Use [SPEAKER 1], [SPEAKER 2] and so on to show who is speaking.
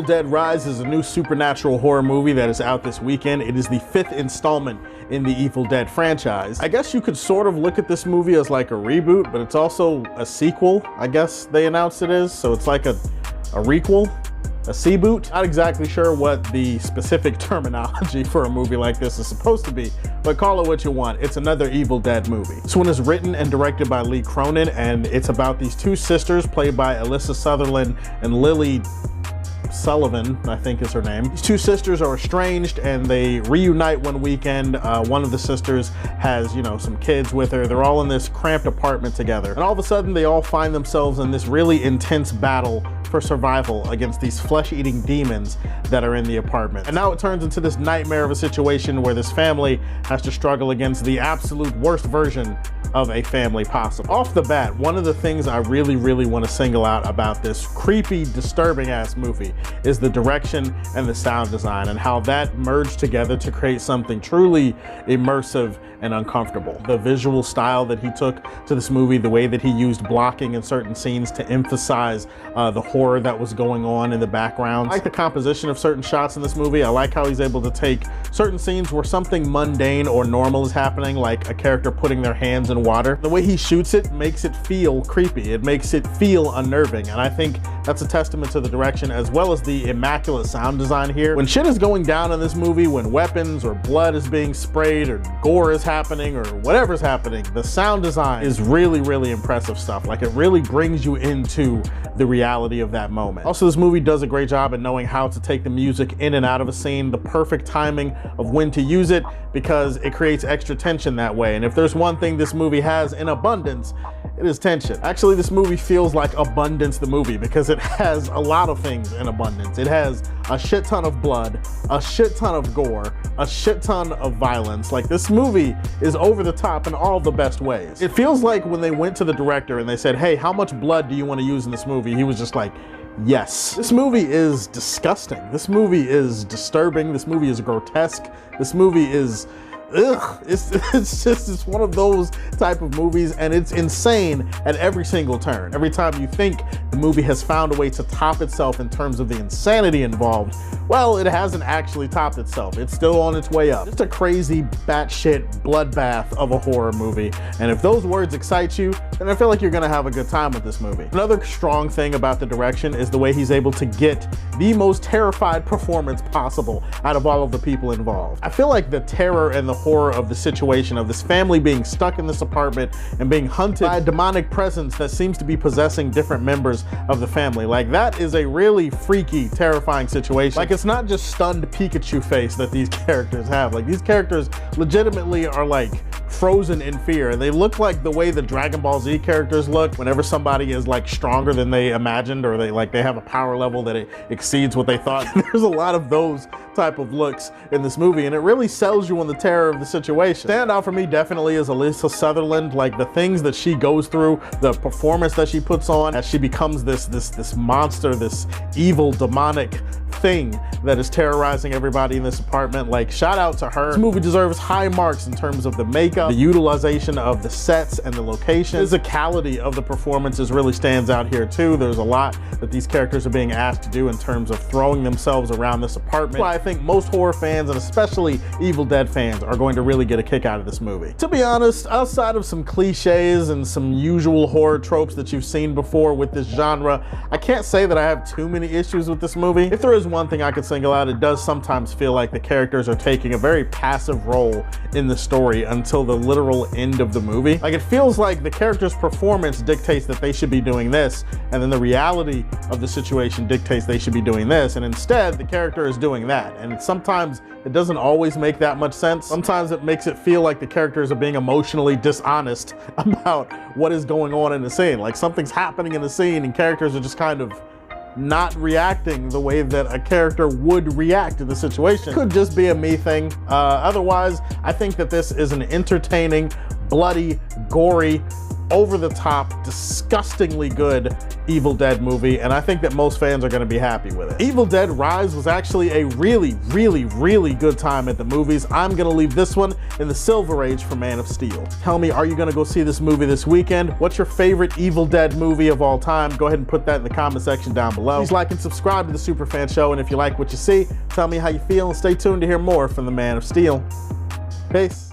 [SPEAKER 1] Dead Rise is a new supernatural horror movie that is out this weekend. It is the 5th installment in the Evil Dead franchise. I guess you could sort of look at this movie as like a reboot, but it's also a sequel, I guess they announced it is. So it's like a requel, a C-boot. Not exactly sure what the specific terminology for a movie like this is supposed to be, but call it what you want. It's another Evil Dead movie. This one is written and directed by Lee Cronin, and it's about these two sisters played by Alyssa Sutherland and Lily Sullivan, I think is her name. These two sisters are estranged and they reunite one weekend. One of the sisters has, some kids with her. They're all in this cramped apartment together. And all of a sudden they all find themselves in this really intense battle for survival against these flesh-eating demons that are in the apartment. And now it turns into this nightmare of a situation where this family has to struggle against the absolute worst version of a family possible. Off the bat, one of the things I really want to single out about this creepy, disturbing ass movie is the direction and the sound design and how that merged together to create something truly immersive and uncomfortable. The visual style that he took to this movie, the way that he used blocking in certain scenes to emphasize the horror that was going on in the background. I like the composition of certain shots in this movie. I like how he's able to take certain scenes where something mundane or normal is happening, like a character putting their hands in water. The way he shoots it makes it feel creepy. It makes it feel unnerving. And I think that's a testament to the direction as well as the immaculate sound design here. When shit is going down in this movie, when weapons or blood is being sprayed or gore is happening or whatever's happening, the sound design is really impressive stuff. Like, it really brings you into the reality of that moment. Also, this movie does a great job at knowing how to take the music in and out of a scene, the perfect timing of when to use it, because it creates extra tension that way. And if there's one thing this movie has in abundance, it is tension. Actually, this movie feels like Abundance the movie because it has a lot of things in abundance. It has a shit ton of blood, a shit ton of gore, a shit ton of violence. Like, this movie is over the top in all the best ways. It feels like when they went to the director and they said, hey, how much blood do you want to use in this movie? He was just like, yes. This movie is disgusting. This movie is disturbing. This movie is grotesque. This movie is it's one of those type of movies, and it's insane at every single turn. Every time you think the movie has found a way to top itself in terms of the insanity involved, well, it hasn't actually topped itself. It's still on its way up. Just a crazy batshit bloodbath of a horror movie. And if those words excite you, then I feel like you're gonna have a good time with this movie. Another strong thing about the direction is the way he's able to get the most terrified performance possible out of all of the people involved. I feel like the terror and the horror of the situation of this family being stuck in this apartment and being hunted by a demonic presence that seems to be possessing different members of the family. Like, that is a really freaky, terrifying situation. Like, it's not just stunned Pikachu face that these characters have. Like, these characters legitimately are like frozen in fear, and they look like the way the Dragon Ball Z characters look whenever somebody is like stronger than they imagined, or they have a power level that it exceeds what they thought. There's a lot of those type of looks in this movie, and it really sells you on the terror of the situation. Standout for me definitely is Alyssa Sutherland. Like, the things that she goes through, the performance that she puts on as she becomes this monster, this evil demonic thing that is terrorizing everybody in this apartment. Like, shout out to her. This movie deserves high marks in terms of the makeup, the utilization of the sets and the location. The physicality of the performances really stands out here too. There's a lot that these characters are being asked to do in terms of throwing themselves around this apartment. That's why I think most horror fans, and especially Evil Dead fans, are going to really get a kick out of this movie. To be honest, outside of some cliches and some usual horror tropes that you've seen before with this genre, I can't say that I have too many issues with this movie. If there is one thing I could single out, it does sometimes feel like the characters are taking a very passive role in the story until the literal end of the movie. Like, it feels like the character's performance dictates that they should be doing this, and then the reality of the situation dictates they should be doing this, and instead the character is doing that. And sometimes it doesn't always make that much sense. Sometimes it makes it feel like the characters are being emotionally dishonest about what is going on in the scene. Like, something's happening in the scene and characters are just kind of not reacting the way that a character would react to the situation. Could just be a me thing. Otherwise, I think that this is an entertaining, bloody, gory, over-the-top, disgustingly good Evil Dead movie, and I think that most fans are gonna be happy with it. Evil Dead Rise was actually a really, really, really good time at the movies. I'm gonna leave this one in the Silver Age for Man of Steel. Tell me, are you gonna go see this movie this weekend? What's your favorite Evil Dead movie of all time? Go ahead and put that in the comment section down below. Please like and subscribe to the Superfan Show, and if you like what you see, tell me how you feel, and stay tuned to hear more from the Man of Steel. Peace.